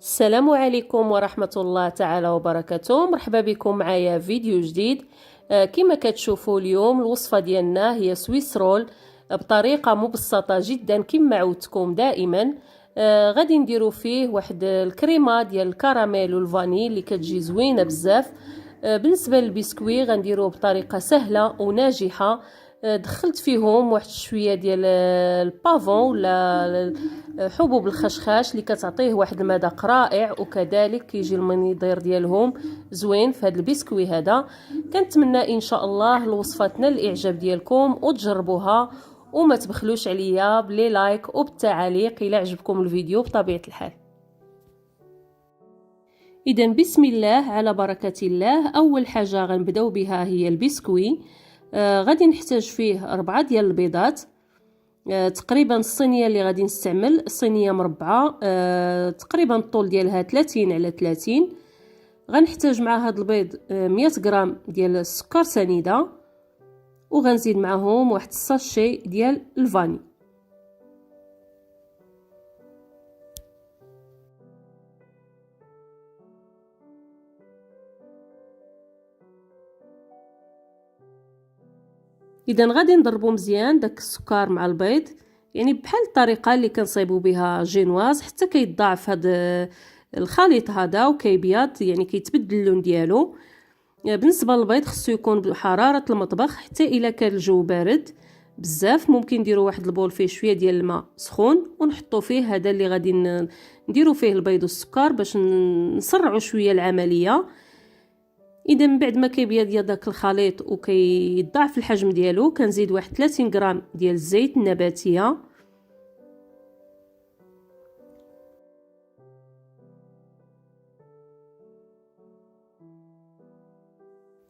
السلام عليكم ورحمة الله تعالى وبركاته. مرحبا بكم معايا فيديو جديد. كما كتشوفوا اليوم الوصفة ديالنا هي سويس رول بطريقة مبسطة جدا كما عودتكم دائما. غادي نديرو فيه واحد الكريمة ديال الكراميل والفاني اللي كتجي زوينة بزاف. بالنسبة للبسكوي غنديروه بطريقة سهلة وناجحة. دخلت فيهم واحد شويه ديال البافون ولا حبوب الخشخاش اللي كتعطيه واحد المذاق رائع، وكذلك كيجي المنظر ديالهم زوين في هذا البسكوي هذا. كنتمنى ان شاء الله الوصفه تنال الاعجاب ديالكم وتجربوها، وما تبخلوش عليا بلي لايك وبالتعاليق الى عجبكم الفيديو بطبيعه الحال. اذا بسم الله على بركه الله. اول حاجه غنبداو بها هي البسكوي. غادي نحتاج فيه 4 ديال البيضات. تقريبا الصينيه اللي غادي نستعمل صينيه مربعه، تقريبا الطول ديالها 30 على 30. غنحتاج مع هذا البيض 100 غرام ديال السكر سنيده، وغنزيد معهم واحد الساشي ديال الفاني. اذا غادي نضربو مزيان داك السكر مع البيض، يعني بحال الطريقه اللي كنصايبو بها جينواز، حتى كيتضاعف هذا الخليط هذا وكيبيض، يعني كيتبدل اللون ديالو. بالنسبه للبيض خصو يكون بحراره المطبخ، حتى الا كان الجو بارد بزاف ممكن نديرو واحد البول فيه شويه ديال الماء سخون ونحطو فيه هذا اللي غادي نديرو فيه البيض والسكر باش نسرعوا شويه العمليه. اذا من بعد ما كيبيض داك الخليط وكيضاعف الحجم ديالو كنزيد واحد 30 غرام ديال الزيت النباتيه.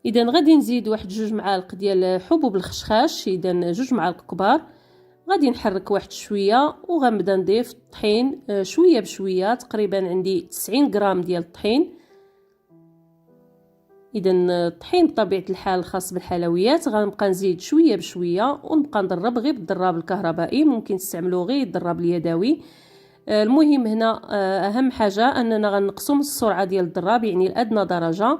اذا غادي نزيد واحد 2 معالق ديال حبوب الخشخاش، اذا 2 معالق كبار. غادي نحرك واحد شويه وغنبدا نضيف الطحين شويه بشويه. تقريبا عندي 90 غرام ديال الطحين. اذا الطحين بطبيعه الحال خاص بالحلويات. غنبقى نزيد شويه بشويه ونبقى نضرب غير بالضراب الكهربائي، ممكن تستعملوا غير الضراب اليدوي. المهم هنا اهم حاجه اننا غنقصوا من السرعه ديال الضراب، يعني لادنى درجه،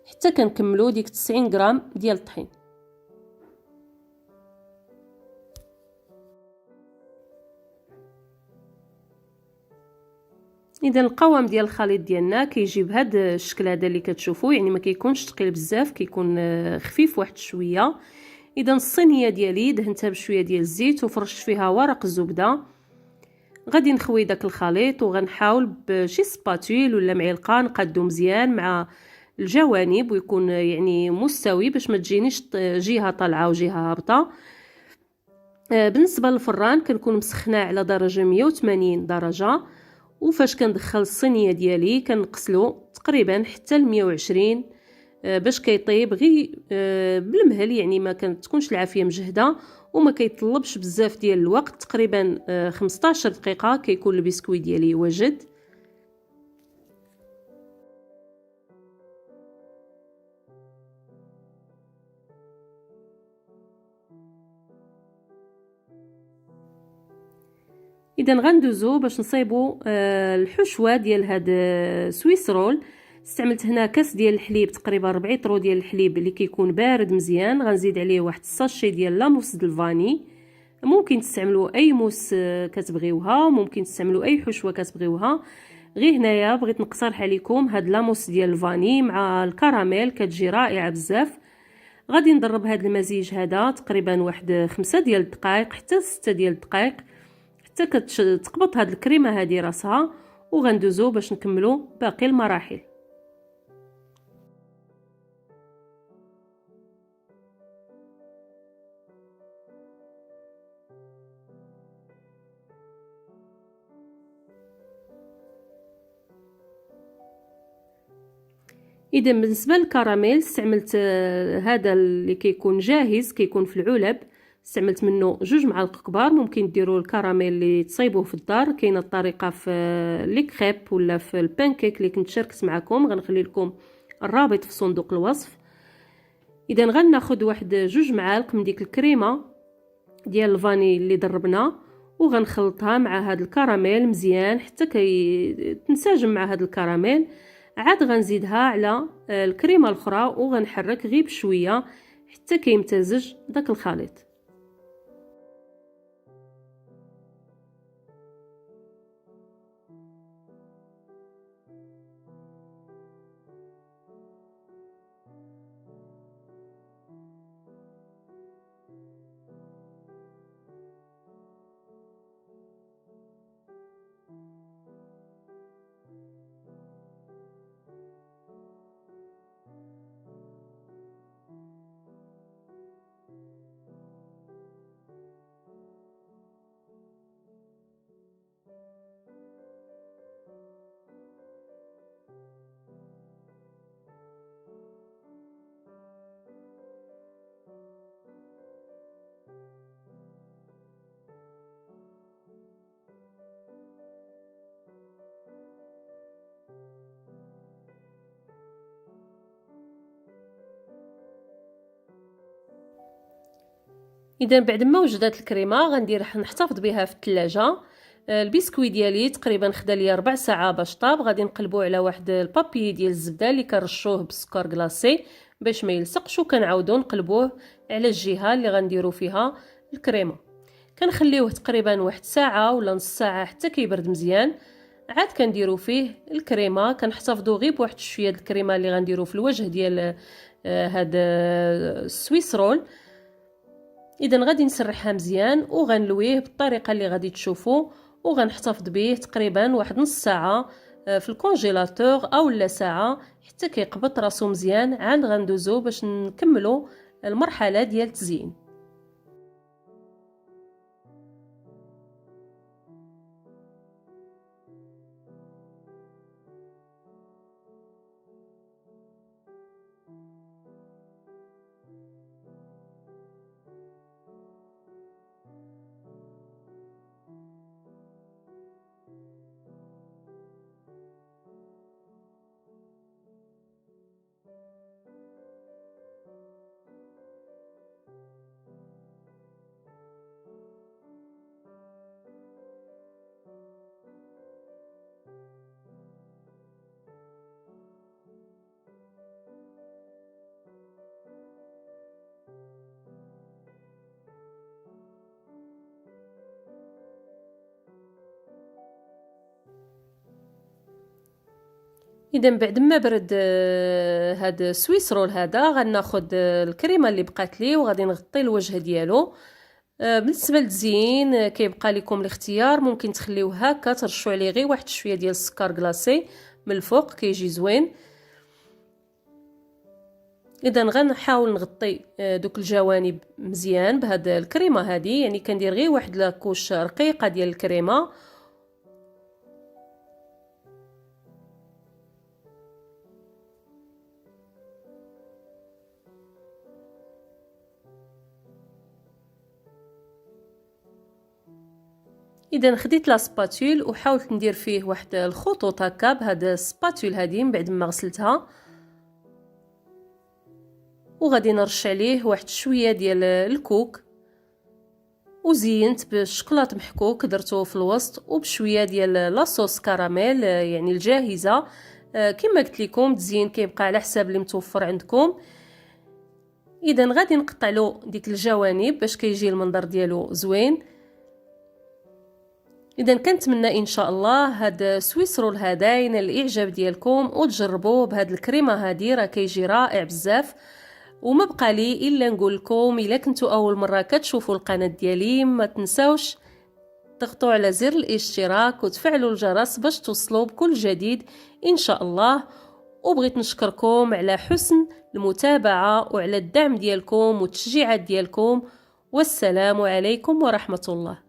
حتى كنكملوا ديك 90 غرام ديال الطحين. اذا القوام ديال الخليط ديالنا كيجي بهذا الشكل هذا اللي كتشوفوا، يعني ما كيكونش ثقيل بزاف، كيكون خفيف واحد شويه. اذا الصينيه ديالي دهنتها بشويه ديال الزيت وفرشت فيها ورق الزبده. غادي نخوي داك الخليط وغنحاول بشي سباتول ولا معلقه نقادو مزيان مع الجوانب، ويكون يعني مستوي باش ما تجينيش جهه طالعه وجهه هابطه. بالنسبه للفران كنكون مسخناه على درجه 180 درجه، وفاش كندخل الصينيه ديالي كنقسلو تقريبا حتى ل 120 باش كيطيب غير بالمهل، يعني ما كتكونش العافيه مجهده وما كيطلبش بزاف ديال الوقت. تقريبا 15 دقيقه كيكون البسكوي ديالي واجد. اذا غندوزو باش نصايبو الحشوه ديال هاد سويس رول. استعملت هنا كاس ديال الحليب، تقريبا 4 طرو ديال الحليب اللي كيكون بارد مزيان. غنزيد عليه واحد الساشي ديال لاموس د الفاني. ممكن تستعملوا اي موس كتبغيوها، وممكن تستعملوا اي حشوه كتبغيوها. غير هنايا بغيت نقترح عليكم هاد لاموس ديال الفاني مع الكراميل، كتجي رائعه بزاف. غادي نضرب هاد المزيج هذا تقريبا واحد 5 ديال الدقائق حتى 6 ديال الدقائق حتى كتقبط هاد الكريمه هذه راسها، وغندوزو باش نكملوا باقي المراحل. اذا بالنسبه للكراميل استعملت هذا اللي كيكون جاهز، كيكون في العلب. استعملت منه 2 معالق كبار. ممكن ديروا الكراميل اللي تصايبوه في الدار، كاينه الطريقه في لي كريب ولا في البانكيك اللي كنت شاركت معكم. غنخلي لكم الرابط في صندوق الوصف. اذا غناخذ واحد 2 معالق من ديك الكريمه ديال الفاني اللي ضربنا، وغنخلطها مع هاد الكراميل مزيان حتى تنسجم مع هاد الكراميل. عاد غنزيدها على الكريمه الاخرى وغنحرك غير بشويه حتى كيمتزج داك الخليط. اذا بعد ما وجدت الكريمه راح نحتفظ بها في الثلاجه. البسكويت ديالي تقريبا خدا لي 4 ساعات باش طاب. غادي نقلبو على واحد البابي ديال الزبده اللي كنرشوه بالسكر كلاصي باش ما يلصقش، وكنعاودو نقلبوه على الجهه اللي غنديرو فيها الكريمه. كنخليوه تقريبا واحد ساعه ولا نص ساعه حتى كيبرد مزيان. عاد كنديرو فيه الكريمه. كنحتفظوا غير بواحد شويه د الكريمه اللي غنديرو في الوجه ديال هاد السويس رول. اذا غادي نسرحها مزيان وغنلويه بالطريقه اللي غادي تشوفوا، وغنحتفظ به تقريبا واحد نص ساعه في الكونجيلاتور او لا ساعه حتى كيقبط راسو مزيان. عاد غندوزو باش نكملوا المرحله ديال التزيين. اذا بعد ما برد هاد السويس رول هذا غناخذ الكريمه اللي بقات لي وغادي نغطي الوجه ديالو. بالنسبه للتزيين كيبقى لكم الاختيار، ممكن تخليوه هكا ترشوا عليه غير واحد شويه ديال السكر كلاصي من الفوق كيجي زوين. اذا غنحاول نغطي دوك الجوانب مزيان بهاد الكريمه هذه، يعني كندير غير واحد لاكوش رقيقه ديال الكريمه. اذا خديت لا سباتول وحاولت ندير فيه واحد الخطوط هكا بهاد السباتول هذه من بعد ما غسلتها، وغادي نرش عليه واحد شويه ديال الكوك وزينت بالشوكولاط محكوك درتو في الوسط وبشويه ديال لاصوص كراميل يعني الجاهزه. كما قلت لكم تزيين كيبقى على حساب اللي متوفر عندكم. اذا غادي نقطع له ديك الجوانب باش كيجي المنظر ديالو زوين. اذا كنتمنى ان شاء الله هاد سويس رول هذا ينال الاعجاب ديالكم وتجربوه بهاد الكريمه هذه، راه كيجي رائع بزاف. وما بقى لي الا نقول لكم الا كنتوا اول مره كتشوفوا القناه ديالي ما تنساوش تضغطوا على زر الاشتراك وتفعلوا الجرس باش توصلوا بكل جديد ان شاء الله. وبغيت نشكركم على حسن المتابعه وعلى الدعم ديالكم والتشجيعات ديالكم، والسلام عليكم ورحمه الله.